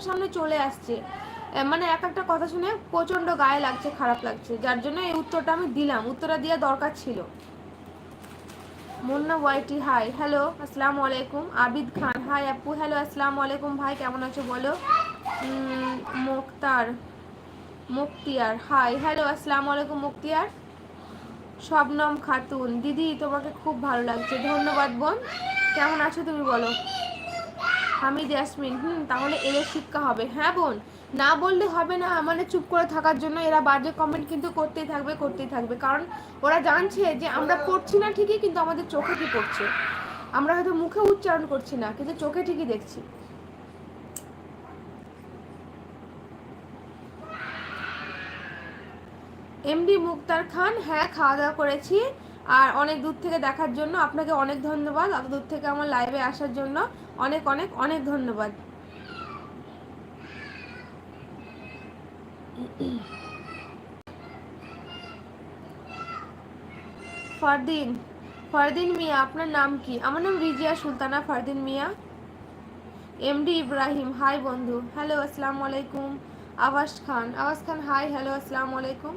সামনে চলে আসছে, মানে এক একটা কথা শুনে প্রচন্ড গায়ে লাগছে, খারাপ লাগছে, যার জন্য এই উত্তরটা আমি দিলাম। উত্তরটা দেওয়া দরকার ছিল। মুন্না ওয়াইটি হাই, হ্যালো আসসালামু আলাইকুম। আবিদ খান হাই আপু, হ্যালো আসসালামু আলাইকুম ভাই, কেমন আছো বলো। মুক্তার মুক্তিয়ার হাই, হ্যালো আসসালামু আলাইকুম মুক্তিয়ার। শবনম খাতুন দিদি তোমাকে খুব ভালো লাগছে, ধন্যবাদ বোন। কেমন আছো তুমি বলো। হামিদ ইয়াসমিন তাহলে এদের শিক্ষা হবে। হ্যাঁ বোন, না বললে হবে না, মানে চুপ করে থাকার জন্য এরা বাজে কমেন্ট কিন্তু করতেই থাকবে করতেই থাকবে, কারণ ওরা জানছে যে আমরা পড়ছি না ঠিকই, কিন্তু আমাদের চোখে কি পড়ছে, আমরা হয়তো মুখে উচ্চারণ করছি না, কিন্তু চোখে ঠিকই দেখছি। এমডি মুক্তার খান, হ্যাঁ খাওয়া দাওয়া করেছি। আর অনেক দূর থেকে দেখার জন্য আপনাকে অনেক ধন্যবাদ, অত দূর থেকে আমার লাইভে আসার জন্য অনেক অনেক অনেক ধন্যবাদ। ফারদিন ফারদিন মিয়া, আপনার নাম কি? আমার নাম রিজিয়া সুলতানা ফারদিন মিয়া। এমডি ইব্রাহিম হাই বন্ধু, হ্যালো আসসালামু আলাইকুম। আওয়াজ খান হাই, হ্যালো আসসালামু আলাইকুম।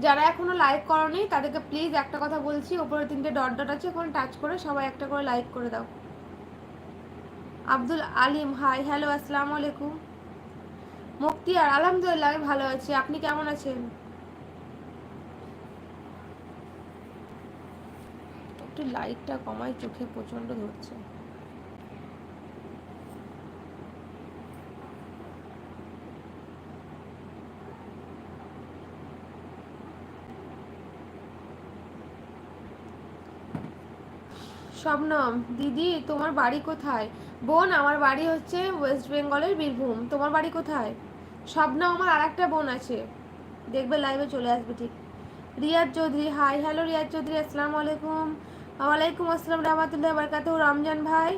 যারা এখনো লাইক করোনি তাদেরকে প্লিজ একটা কথা বলছি, উপরে 3টে ডট ডট আছে, ওখানে টাচ করে সবাই একটা করে লাইক করে দাও। আব্দুল আলিম হাই, হ্যালো আসসালামু আলাইকুম। মুক্তিয়ার আলহামদুলিল্লাহ আমি ভালো আছি, আপনি কেমন আছেন? একটু লাইটটা কমাই, চোখে প্রচন্ড ধরছে। শবনম দিদি তোমার বাড়ি কোথায়? বোন আমার বাড়ি হচ্ছে ওয়েস্ট বেঙ্গলের বীরভূম। তোমার বাড়ি কোথায়? শবনম আমার আর একটা বোন আছে, দেখবে লাইভে চলে আসবে ঠিক। রিয়াজ চৌধুরী হাই, হ্যালো রিয়াজ চৌধুরী আসসালামু আলাইকুম। ওয়ালাইকুম আসসালাম রহমতুল্লাহ বারকাতুহু। রমজান ভাই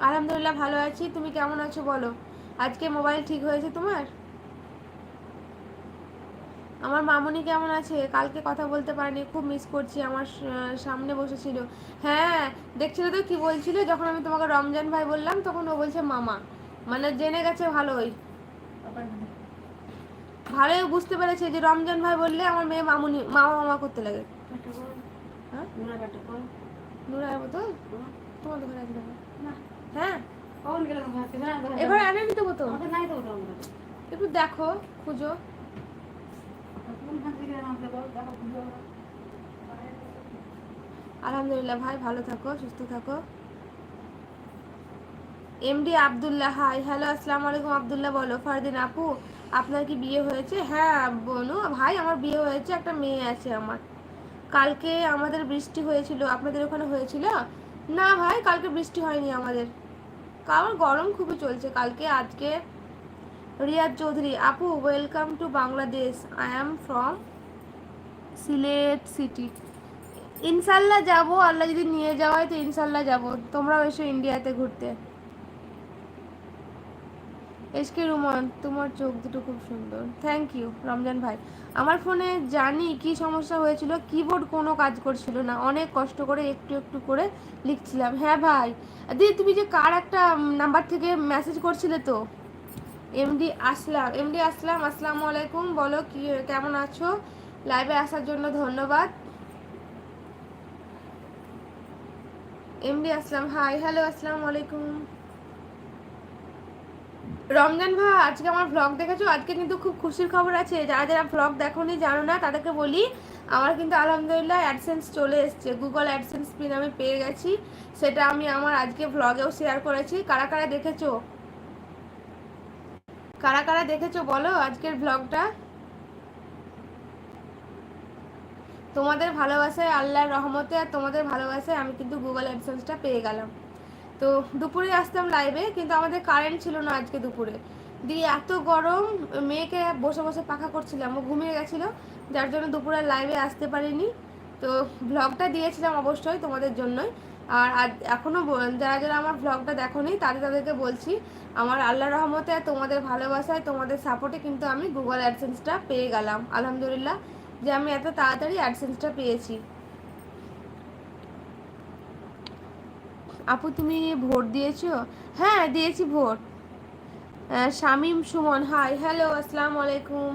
আলহামদুলিল্লাহ ভালো আছি, তুমি কেমন আছো বলো। আজকে মোবাইল ঠিক হয়েছে তোমার? আমার মামুনি কেমন আছে? কালকে কথা বলতে পারিনি, খুব মিস করছি, আমার সামনে বসেছিল। হ্যাঁ দেখছিলে তো কি বলছিল, যখন আমি তোমাকে রমজান ভাই বললাম তখন ও বলছে মামা, মানে জেনে গেছে ভালোই, ভালোই বুঝতে পেরেছে যে রমজান ভাই বললে আমার মেয়ে মামুনি মামা মামা করতে লাগে। হ্যাঁ নুরার বোতল তোমার দোকানে আছে দেখো। হ্যাঁ এবার আনেনি তো বোতল, একটু দেখো খুঁজো। আলহামদুলিল্লাহ ভাই, ভালো থাকো সুস্থ থাকো। এমডি আব্দুল্লাহ হাই, হ্যালো আসসালামু আলাইকুম আব্দুল্লাহ বলো। ফারদিন আপু আপনার কি বিয়ে হয়েছে? হ্যাঁ বনু ভাই আমার বিয়ে হয়েছে, একটা মেয়ে আছে আমার। কালকে আমাদের বৃষ্টি হয়েছিল, আপনাদের ওখানে হয়েছিল? না ভাই কালকে বৃষ্টি হয়নি আমাদের, কারণ গরম খুবই চলছে কালকে আজকে। রিয়াজ চৌধুরী আপু welcome to Bangladesh, I am from Sylhet city. ইনশাল্লাহ যাব, আল্লাহ যদি নিয়ে যাওয়ায় তো ইনশাল্লাহ যাব, তোমরাও এসো ইন্ডিয়াতে ঘুরতে। এসকে রুমান তোমার চোখ দুটো খুব সুন্দর, থ্যাংক ইউ রমজান ভাই। আমার ফোনে জানি কি সমস্যা হয়েছিল, কিবোর্ড কোনো কাজ করছিল না, অনেক কষ্ট করে একটু একটু করে লিখছিলাম। হ্যাঁ ভাই দিদি তুমি যে কার একটা নাম্বার থেকে মেসেজ করছিলে তো। এমডি আসলাম আসসালামু আলাইকুম, বলো কি কেমন আছো, লাইভে আসার জন্য ধন্যবাদ। এমডি আসলাম হাই, হ্যালো আসসালামু আলাইকুম। রমজান ভাই আজকে আমার ভ্লগ দেখেছো? আজকে কিন্তু খুব খুশির খবর আছে, যারা যারা ভ্লগ দেখোনি জানো না তাদেরকে বলি, আমার কিন্তু আলহামদুলিল্লাহ অ্যাডসেন্স চলে এসছে, গুগল অ্যাডসেন্স পিন আমি পেয়ে গেছি, সেটা আমি আমার আজকে ভ্লগেও শেয়ার করেছি। কারা কারা দেখেছো, কারা কারা দেখেছো বলো আজকের ভ্লগটা। তোমাদের ভালোবাসায়, আল্লাহর রহমতে আর তোমাদের ভালোবাসায় আমি কিন্তু গুগল অ্যাডসেন্সটা পেয়ে গেলাম। তো দুপুরে আসতাম লাইভে, কিন্তু আমাদের কারেন্ট ছিল না আজকে দুপুরে, দিয়ে এত গরম, মেয়েকে বসে বসে পাখা করছিলাম, ও ঘুমিয়ে গেছিলো, যার জন্য দুপুরে লাইভে আসতে পারিনি। তো ভ্লগটা দিয়েছিলাম অবশ্যই তোমাদের জন্যই। আর আজ এখনও যারা যারা আমার ভ্লগটা দেখোনি তাদেরকে বলছি, আমার আল্লাহর রহমতে আর তোমাদের ভালোবাসায় তোমাদের সাপোর্টে কিন্তু আমি গুগল অ্যাডসেন্সটা পেয়ে গেলাম আলহামদুলিল্লাহ, যে আমি এত তাড়াতাড়ি অ্যাডসেন্সটা পেয়েছি। আপু তুমি ভোট দিয়েছো? হ্যাঁ দিয়েছি vote. Shamim Suman, hi hello, আসসালামু আলাইকুম।